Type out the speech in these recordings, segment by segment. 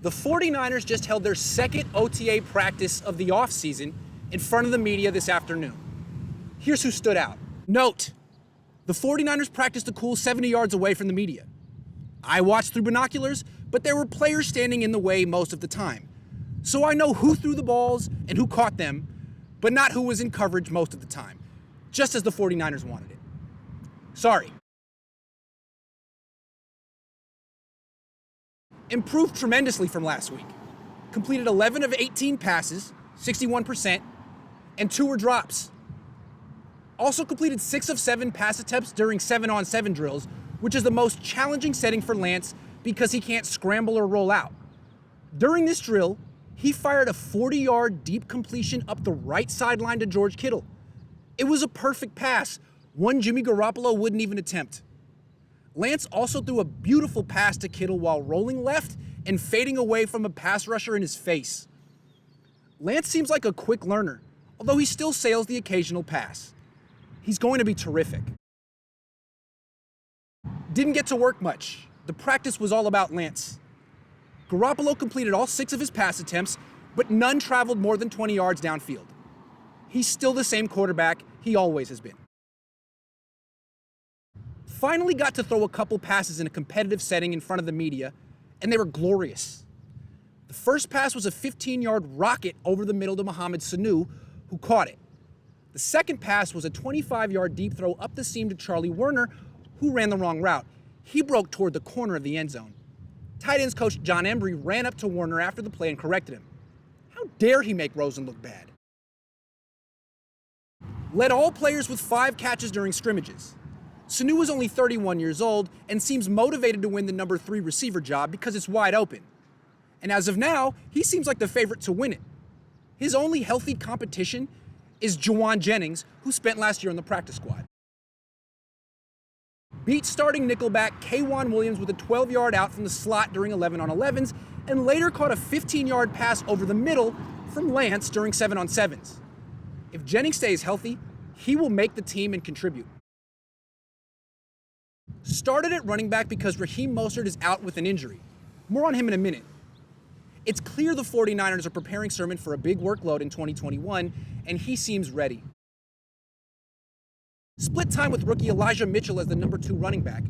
The 49ers just held their second OTA practice of the offseason in front of the media this afternoon. Here's who stood out. Note, the 49ers practiced a cool 70 yards away from the media. I watched through binoculars, but there were players standing in the way most of the time. So I know who threw the balls and who caught them, but not who was in coverage most of the time, just as the 49ers wanted it. Sorry. Improved tremendously from last week. Completed 11 of 18 passes, 61%, and 2 were drops. Also completed 6 of 7 pass attempts during 7-on-7 drills, which is the most challenging setting for Lance because he can't scramble or roll out. During this drill, he fired a 40-yard deep completion up the right sideline to George Kittle. It was a perfect pass, one Jimmy Garoppolo wouldn't even attempt. Lance also threw a beautiful pass to Kittle while rolling left and fading away from a pass rusher in his face. Lance seems like a quick learner, although he still sails the occasional pass. He's going to be terrific. Didn't get to work much. The practice was all about Lance. Garoppolo completed all 6 of his pass attempts, but none traveled more than 20 yards downfield. He's still the same quarterback he always has been. Finally got to throw a couple passes in a competitive setting in front of the media, and they were glorious. The first pass was a 15-yard rocket over the middle to MOHAMED, SANU, who caught it. The second pass was a 25-yard deep throw up the seam to Charlie Woerner, who ran the wrong route. He broke toward the corner of the end zone. Tight ends coach John Embry ran up to Woerner after the play and corrected him. How dare he make Rosen look bad? Led all players with 5 catches during scrimmages. SANU is only 31 years old and seems motivated to win the number 3 receiver job because it's wide open. And as of now, he seems like the favorite to win it. His only healthy competition is JENNINGS, who spent last year on the practice squad. Beat starting nickelback K'Wan Williams with a 12-yard out from the slot during 11-on-11s, and later caught a 15-yard pass over the middle from Lance during 7-on-7s. If Jennings stays healthy, he will make the team and contribute. Started at running back because RAHEEM MOSTERT is out with an injury. More on him in a minute. It's clear the 49ers are preparing Sermon for a big workload in 2021, and he seems ready. Split time with rookie Elijah Mitchell as the number 2 running back.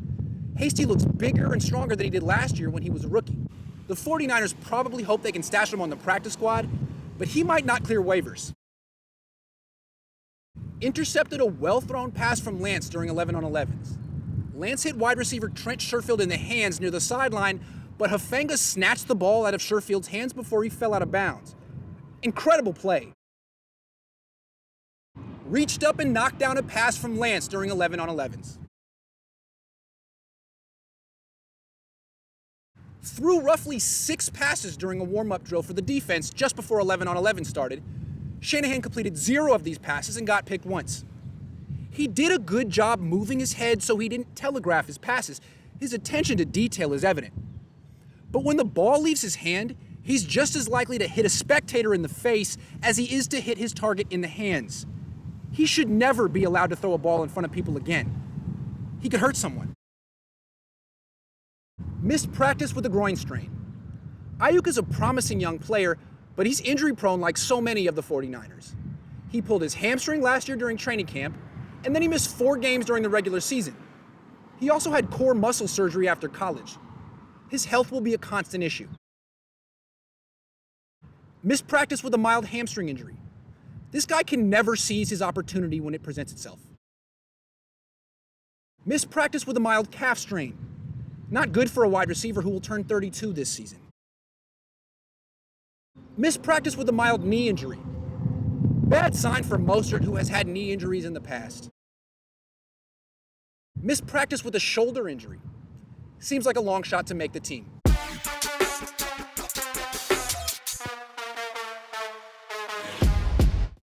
HASTY looks bigger and stronger than he did last year when he was a rookie. The 49ers probably hope they can stash him on the practice squad, but he might not clear waivers. Intercepted a well-thrown pass from Lance during 11-on-11s. Lance hit wide receiver Trent Sherfield in the hands near the sideline, but HUFANGA snatched the ball out of Sherfield's hands before he fell out of bounds. Incredible play. Reached up and knocked down a pass from Lance during 11-on-11s. Threw roughly 6 passes during a warm-up drill for the defense just before 11-on-11 started. Shanahan completed 0 of these passes and got picked once. He did a good job moving his head so he didn't telegraph his passes. His attention to detail is evident. But when the ball leaves his hand, he's just as likely to hit a spectator in the face as he is to hit his target in the hands. He should never be allowed to throw a ball in front of people again. He could hurt someone. Missed practice with a groin strain. AIYUK is a promising young player, but he's injury prone like so many of the 49ers. He pulled his hamstring last year during training camp, and then he missed 4 games during the regular season. He also had core muscle surgery after college. His health will be a constant issue. Missed practice with a mild hamstring injury. This guy can never seize his opportunity when it presents itself. Missed practice with a mild calf strain. Not good for a wide receiver who will turn 32 this season. Missed practice with a mild knee injury. Bad sign for MOSTERT, who has had knee injuries in the past. Missed practice with a shoulder injury. Seems like a long shot to make the team.